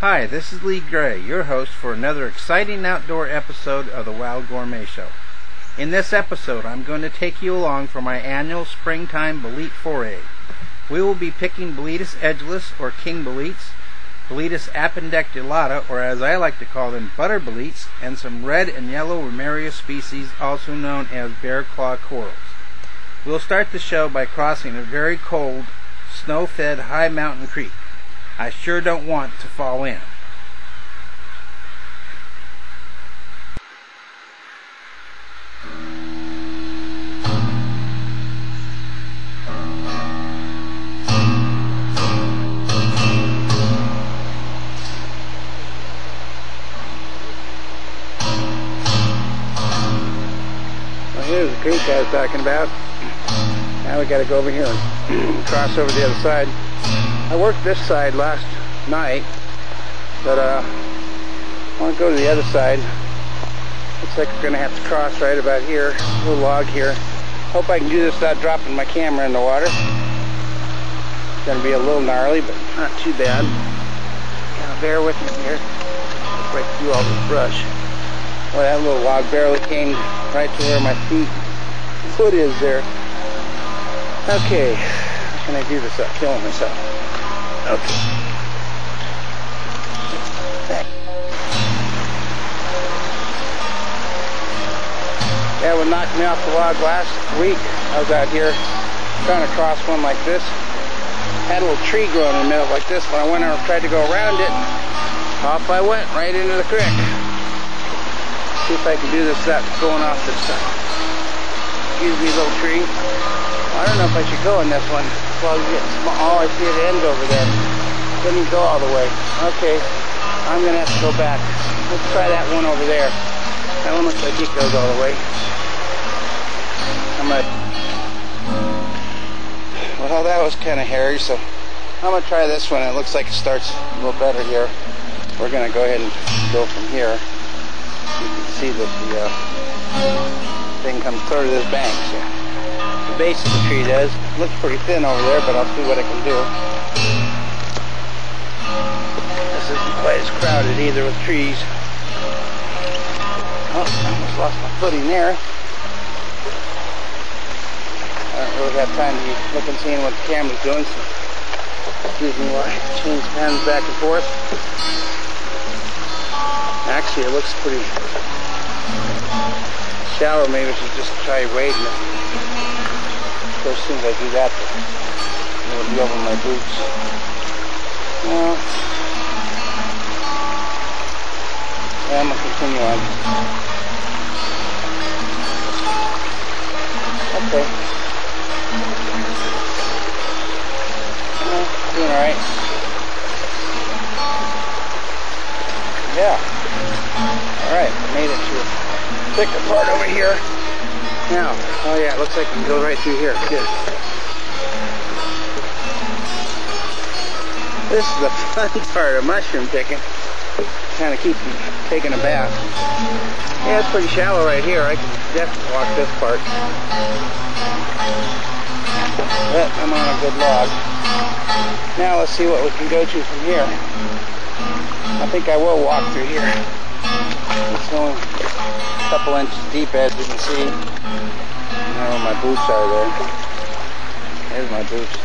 Hi, this is Lee Gray, your host for another exciting outdoor episode of the Wild Gourmet Show. In this episode, I'm going to take you along for my annual springtime bolete foray. We will be picking Boletes edgeless or king boletes, Boletes appendiculata, or as I like to call them, butter boletes, and some red and yellow Ramarias species, also known as Bearclaw Corals. We'll start the show by crossing a very cold, snow-fed high mountain creek. I sure don't want to fall in. Well, here's the creek I was talking about. Now we got to go over here and cross over the other side. I worked this side last night, but I want to go to the other side. Looks like we're going to have to cross right about here. A little log here. Hope I can do this without dropping my camera in the water. It's going to be a little gnarly, but not too bad. Now bear with me here. Break through all this brush. Well, that little log barely came right to where my foot is there. Okay, how can I do this without killing myself? Okay. Yeah, what knocked me off the log last week, I was out here trying to cross one like this. Had a little tree growing in the middle like this. When I went out and tried to go around it, off I went, right into the creek. See if I can do this without going off this side. Excuse me, little tree. I don't know if I should go in this one. Well, oh, I see it ends over there. Couldn't go all the way. Okay, I'm gonna have to go back. Let's try that one over there. That one looks like it goes all the way. Well, that was kind of hairy, so I'm gonna try this one. It looks like it starts a little better here. We're gonna go ahead and go from here. You can see that the thing comes sort of this bank. So the base of the tree does. Looks pretty thin over there, but I'll see what I can do. This isn't quite as crowded either with trees. Oh, I almost lost my footing there. I don't really have time to be looking, seeing what the camera's doing, so excuse me while I change hands back and forth. Actually, it looks pretty shallow. Maybe I should just try wading it. As soon as I do that, it'll be over my boots. Well, yeah, I'm going to continue on. Okay. Doing alright. Yeah. Alright, made it to a thicker part over here. Now, oh yeah, it looks like we can go right through here. Good. This is the fun part of mushroom picking. Kind of keeps me taking a bath. Yeah, it's pretty shallow right here. I can definitely walk this part. But I'm on a good log. Now let's see what we can go to from here. I think I will walk through here. It's only a couple inches deep, as you can see. Now my boots are there. There's my boots.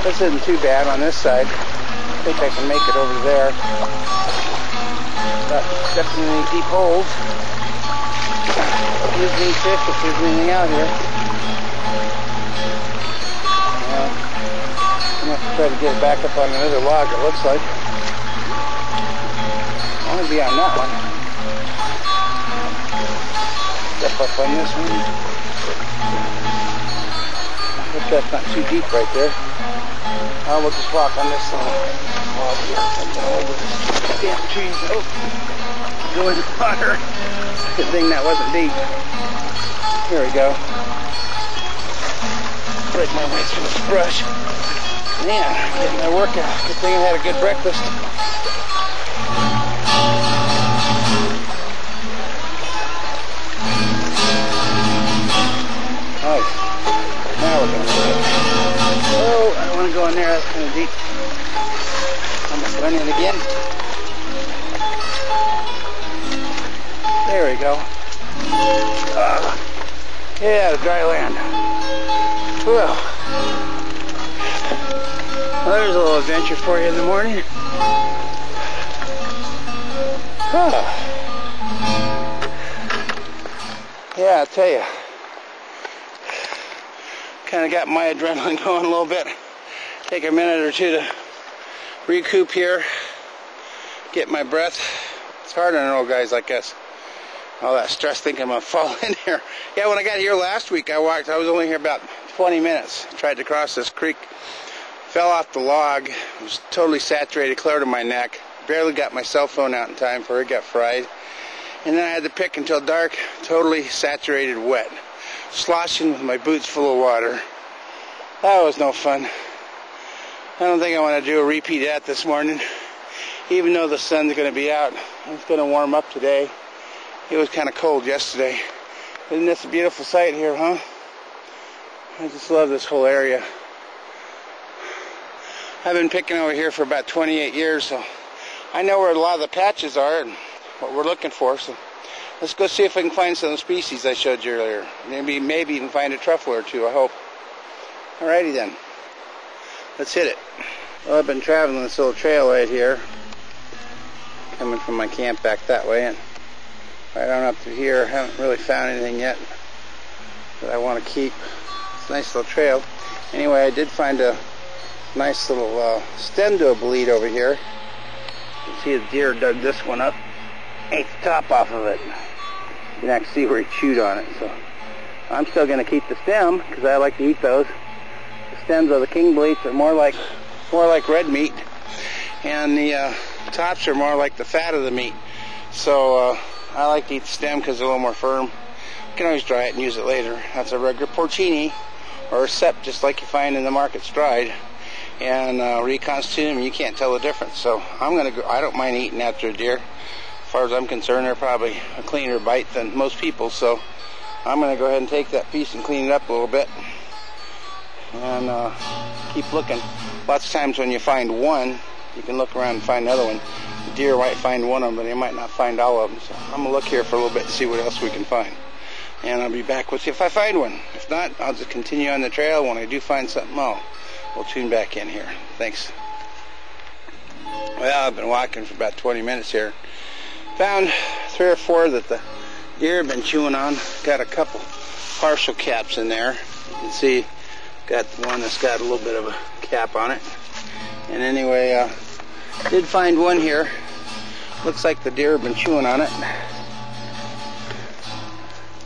This isn't too bad on this side. I think I can make it over there. But definitely deep holes. Use these fish if there's anything out here. Well, I'm going to have to try to get back up on another log, it looks like. I want to be on that one. Step up on this one. I hope that's not too deep right there. I will just walk on this log here. I'm going over this damn trees. Oh, go in the water. Good thing that wasn't deep. Here we go. Break my way through this brush. Man, getting my workout. Good thing I had a good breakfast. Nice. Now we're going to go in there, that's kind of deep. I'm running to for you in the morning. Yeah, I'll tell you. Kind of got my adrenaline going a little bit. Take a minute or two to recoup here. Get my breath. It's hard on old guys like us. All that stress thinking I'm going to fall in here. Yeah, when I got here last week, I was only here about 20 minutes. Tried to cross this creek. Fell off the log. It was totally saturated, clear to my neck. Barely got my cell phone out in time before it got fried. And then I had to pick until dark, totally saturated wet. Sloshing with my boots full of water. That was no fun. I don't think I want to do a repeat of that this morning. Even though the sun's going to be out, it's going to warm up today. It was kind of cold yesterday. Isn't this a beautiful sight here, huh? I just love this whole area. I've been picking over here for about 28 years, so I know where a lot of the patches are and what we're looking for. So let's go see if I can find some species I showed you earlier. Maybe even find a truffle or two, I hope. Alrighty then. Let's hit it. Well, I've been traveling this little trail right here, coming from my camp back that way, and right on up through here. I haven't really found anything yet that I want to keep. It's a nice little trail. Anyway, I did find a nice little stem to a bolete over here. You can see the deer dug this one up, ate the top off of it. You can actually see where he chewed on it. So I'm still going to keep the stem because I like to eat those. The stems of the king boletes are more like red meat, and the tops are more like the fat of the meat. So I like to eat the stem because they're a little more firm. You can always dry it and use it later. That's a regular porcini or a sep, just like you find in the markets dried, and reconstitute them. You can't tell the difference. So I'm gonna go. I don't mind eating after a deer. As far as I'm concerned, they're probably a cleaner bite than most people. So I'm gonna go ahead and take that piece and clean it up a little bit, and keep looking. Lots of times when you find one, you can look around and find another one. The deer might find one of them, but they might not find all of them. So I'm gonna look here for a little bit and see what else we can find. And I'll be back with you if I find one. If not, I'll just continue on the trail. When I do find something, we'll tune back in here. Thanks. Well, I've been walking for about 20 minutes here. Found 3 or 4 that the deer have been chewing on. Got a couple partial caps in there. You can see, got one that's got a little bit of a cap on it. And anyway, did find one here. Looks like the deer have been chewing on it.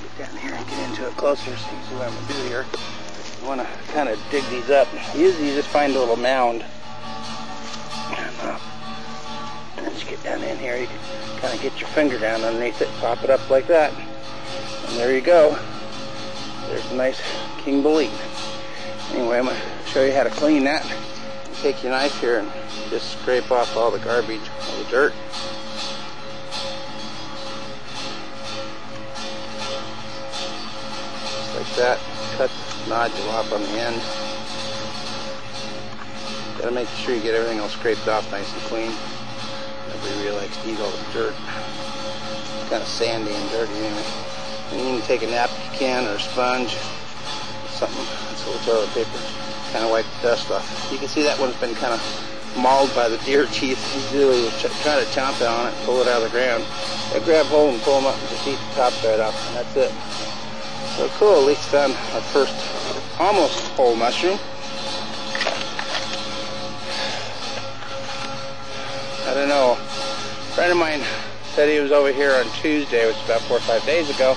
Get down here and get into it closer so you can see what I'm going to do here. I want to kind of dig these up. Usually you just find a little mound. And as you get down in here, you can kind of get your finger down underneath it, pop it up like that. And there you go. There's a nice king bolete. Anyway, I'm going to show you how to clean that. Take your knife here and just scrape off all the garbage, all the dirt. Just like that. Cut the nodule off on the end. Gotta make sure you get everything all scraped off nice and clean. Nobody really likes to eat all the dirt. It's kind of sandy and dirty anyway. And you can take a napkin if you can, or a sponge, something. That's a little toilet paper. Kind of wipe the dust off. You can see that one's been kind of mauled by the deer teeth. He's really trying to chomp on it, pull it out of the ground. I grab hold and pull them up and just eat the top right off, and that's it. So cool, at least found our first almost whole mushroom. I don't know. A friend of mine said he was over here on Tuesday, which is about 4 or 5 days ago.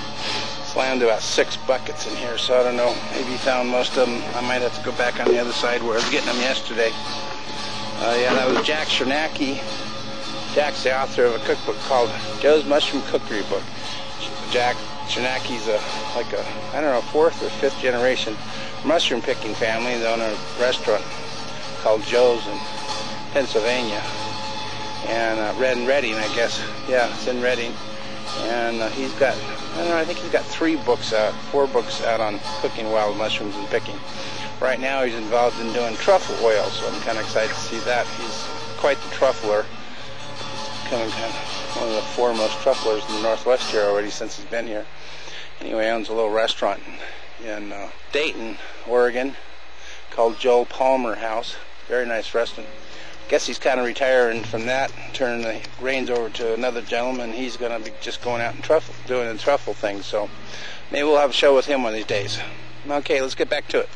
Slammed about 6 buckets in here, so I don't know. Maybe he found most of them. I might have to go back on the other side where I was getting them yesterday. Yeah, that was Jack Chernacki. Jack's the author of a cookbook called Joe's Mushroom Cookery Book. Jack Chernacki's like a, I don't know, 4th or 5th generation mushroom picking family. They own a restaurant called Joe's in Pennsylvania. And Reading, I guess. Yeah, it's in Reading. And he's got, I don't know, I think he's got 4 books out on cooking wild mushrooms and picking. Right now he's involved in doing truffle oil, so I'm kind of excited to see that. He's quite the truffler. He's becoming kind of one of the foremost trufflers in the Northwest here already since he's been here. Anyway, he owns a little restaurant in Dayton, Oregon, called Joel Palmer House. Very nice restaurant. guess he's kind of retiring from that, turning the reins over to another gentleman. He's going to be just going out and doing the truffle thing. So maybe we'll have a show with him one of these days. Okay, let's get back to it.